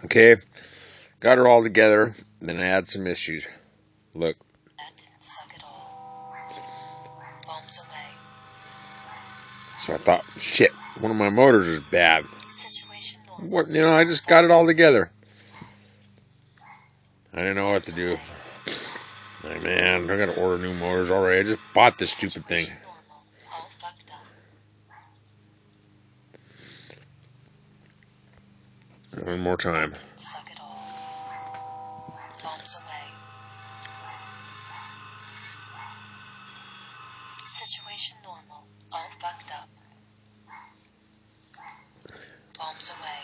Okay, got her all together. Then I had some issues. Look. That didn't suck at all. Bombs away. So I thought, shit, one of my motors is bad. Situation normal. What? I just got it all together. I didn't know what to do. Like, man, I gotta order new motors already. I just bought this stupid thing. Normal. All fucked up. One more time. That didn't suck at all. Bombs away. Situation normal. All fucked up. Bombs away.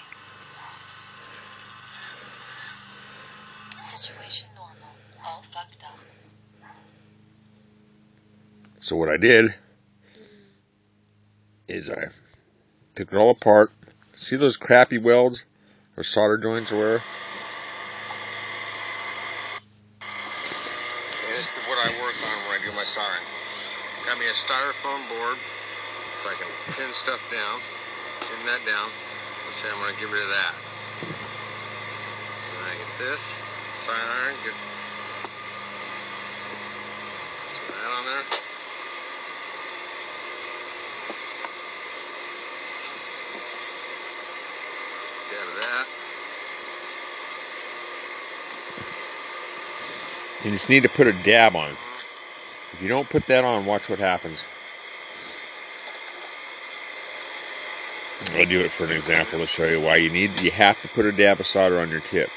Situation normal. All fucked up. So what I did is I took it all apart. See those crappy welds or solder joints or whatever? And this is what I work on when I do my soldering. Got me a styrofoam board so I can pin stuff down, pin that down. Let's say I'm going to get rid of that. So then I get this, side iron, get some of that on there. Dab of that. You just need to put a dab on. If you don't put that on, watch what happens. I'll do it for an example to show you why you have to put a dab of solder on your tip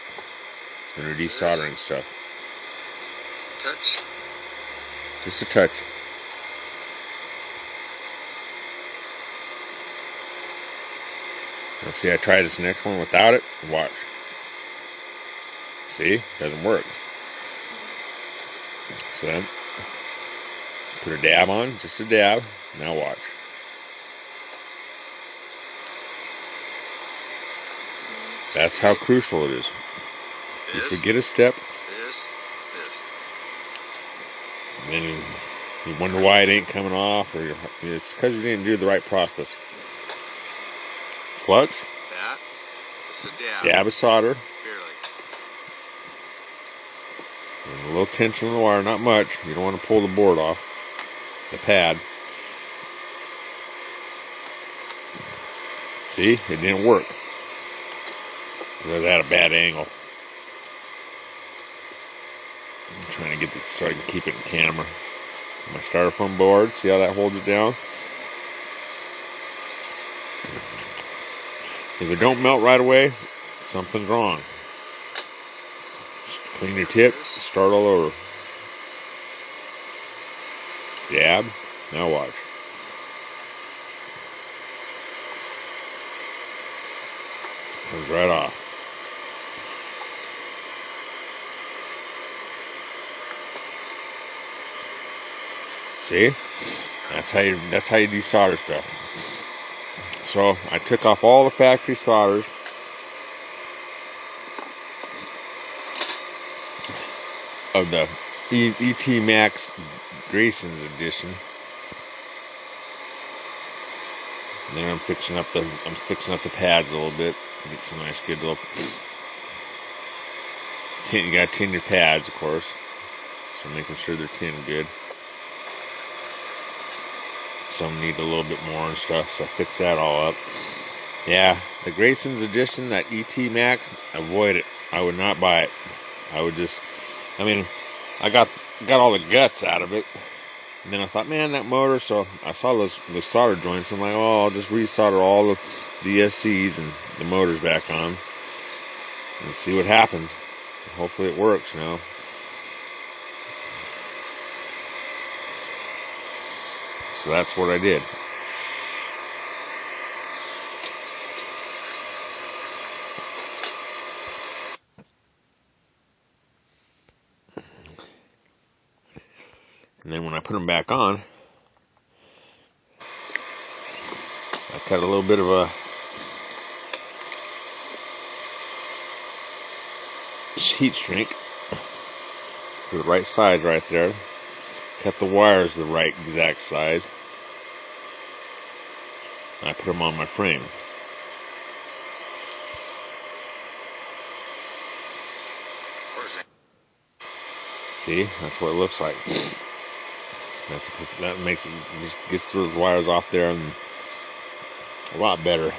when you're desoldering stuff. Touch. Just a touch. Now see, I tried this next one without it. Watch. See? Doesn't work. So then, put a dab on, just a dab. Now watch. That's how crucial it is. You forget a step, and then you wonder why it ain't coming off, or it's because you didn't do the right process. Flux, dab of solder, and a little tension on the wire, not much. You don't want to pull the board off, the pad. See, it didn't work. Because I had a bad angle. I'm trying to get this so I can keep it in camera. My styrofoam board, see how that holds it down? If it don't melt right away, something's wrong. Just clean your tip, start all over. Dab, now watch. Comes right off. See? That's how you desolder stuff. So I took off all the factory solders. Of the ET Max Graysons edition. And then I'm fixing up the pads a little bit. Get some nice good little tin. You gotta tin your pads, of course. So making sure they're tinned good. Some need a little bit more and stuff, so I fix that all up. Yeah, the Graysons edition, that ET Max, avoid it. I would not buy it. I would just, I got all the guts out of it. And then I thought, man, that motor, so I saw those solder joints. I'm like, oh, I'll just resolder all of the SCs and the motors back on and see what happens. Hopefully it works, So that's what I did. And then when I put them back on, I cut a little bit of a heat shrink for the right size right there. Cut the wires the right exact size. I put them on my frame. See, that's what it looks like. That makes it, just gets those wires off there and a lot better.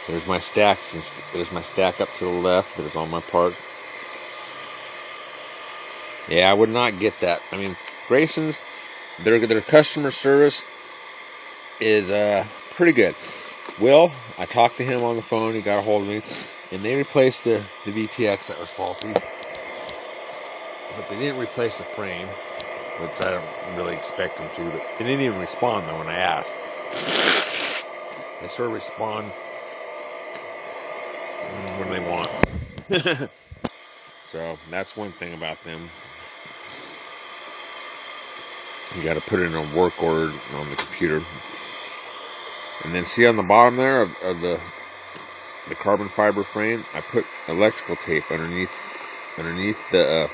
There's my stacks, and there's my stack up to the left. There's all my parts. Yeah, I would not get that. I mean, Graysons, their customer service is pretty good. Will, I talked to him on the phone. He got a hold of me, and they replaced the VTX that was faulty, but they didn't replace the frame, which I don't really expect them to. But they didn't even respond though when I asked. They sort of respond when they want. So that's one thing about them. You got to put it in a work order on the computer. And then see on the bottom there of the carbon fiber frame, I put electrical tape underneath the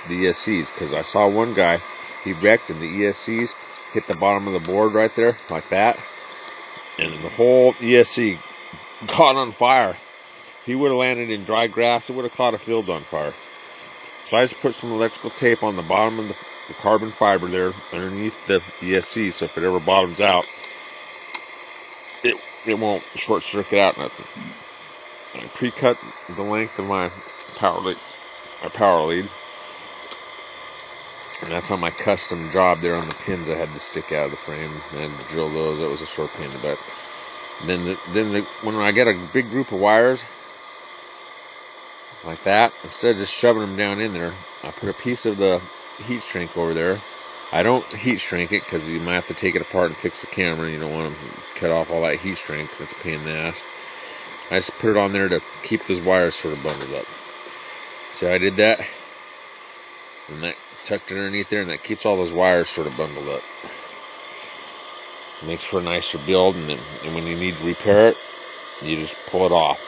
ESCs, because I saw one guy, he wrecked and the ESCs hit the bottom of the board right there like that, and the whole ESC caught on fire. If he would have landed in dry grass, it would have caught a field on fire. So I just put some electrical tape on the bottom of the carbon fiber there underneath the ESC, so if it ever bottoms out, it won't short circuit out nothing. I pre-cut the length of my power leads, and that's on my custom job there on the pins I had to stick out of the frame and drill those. That was a short pain in the butt. Then when I get a big group of wires like that, instead of just shoving them down in there, I put a piece of the heat shrink over there. I don't heat shrink it because you might have to take it apart and fix the camera, and you don't want to cut off all that heat shrink. That's a pain in the ass. I just put it on there to keep those wires sort of bundled up. So I did that, and that tucked it underneath there, and that keeps all those wires sort of bundled up. It makes for a nicer build, and when you need to repair it, you just pull it off.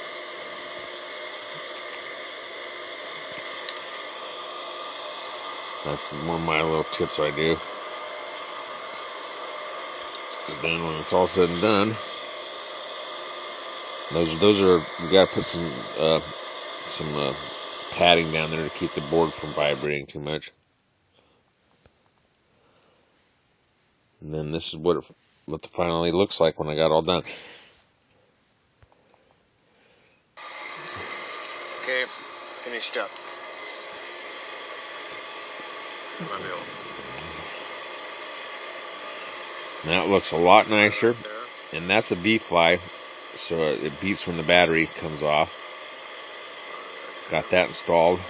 That's one of my little tips I do. But then when it's all said and done, those are, you gotta put some padding down there to keep the board from vibrating too much. And then this is what it finally looks like when I got all done. Okay, finished up. Now it looks a lot nicer, and that's a B-fly, so it beeps when the battery comes off. Got that installed.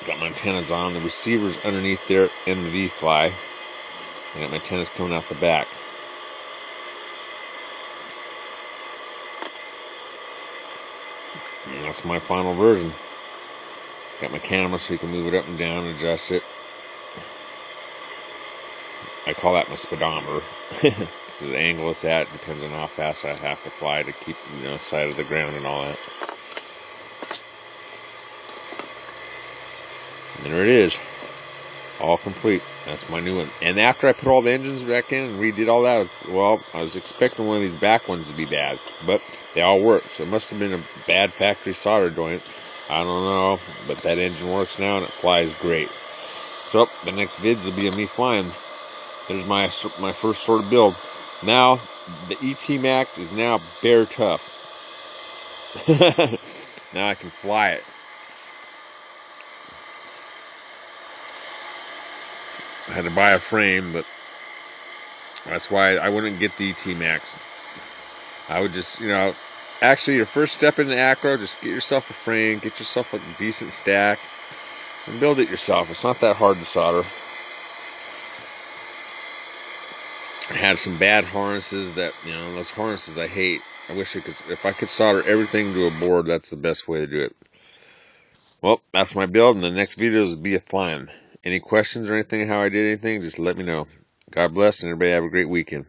Got my antennas on. The receiver's underneath there in the V-fly. I got my antennas coming out the back. And that's my final version. Got my camera so you can move it up and down and adjust it. I call that my speedometer. The angle it's at depends on how fast I have to fly to keep, sight of the ground and all that. And there it is, all complete. That's my new one. And after I put all the engines back in and redid all that, I was expecting one of these back ones to be bad, but they all work. So it must have been a bad factory solder joint. I don't know, but that engine works now and it flies great. So the next vids will be of me flying. There's my first sort of build. Now the ET Max is now bare tough. Now I can fly it. I had to buy a frame, but that's why I wouldn't get the ET Max. I would just, actually your first step in the acro, just get yourself a frame, get yourself a decent stack, and build it yourself. It's not that hard to solder. I had some bad harnesses that, those harnesses I hate. I wish if I could solder everything to a board, that's the best way to do it. Well, that's my build, and the next videos will be a flying. Any questions or anything, how I did anything, just let me know. God bless, and everybody have a great weekend.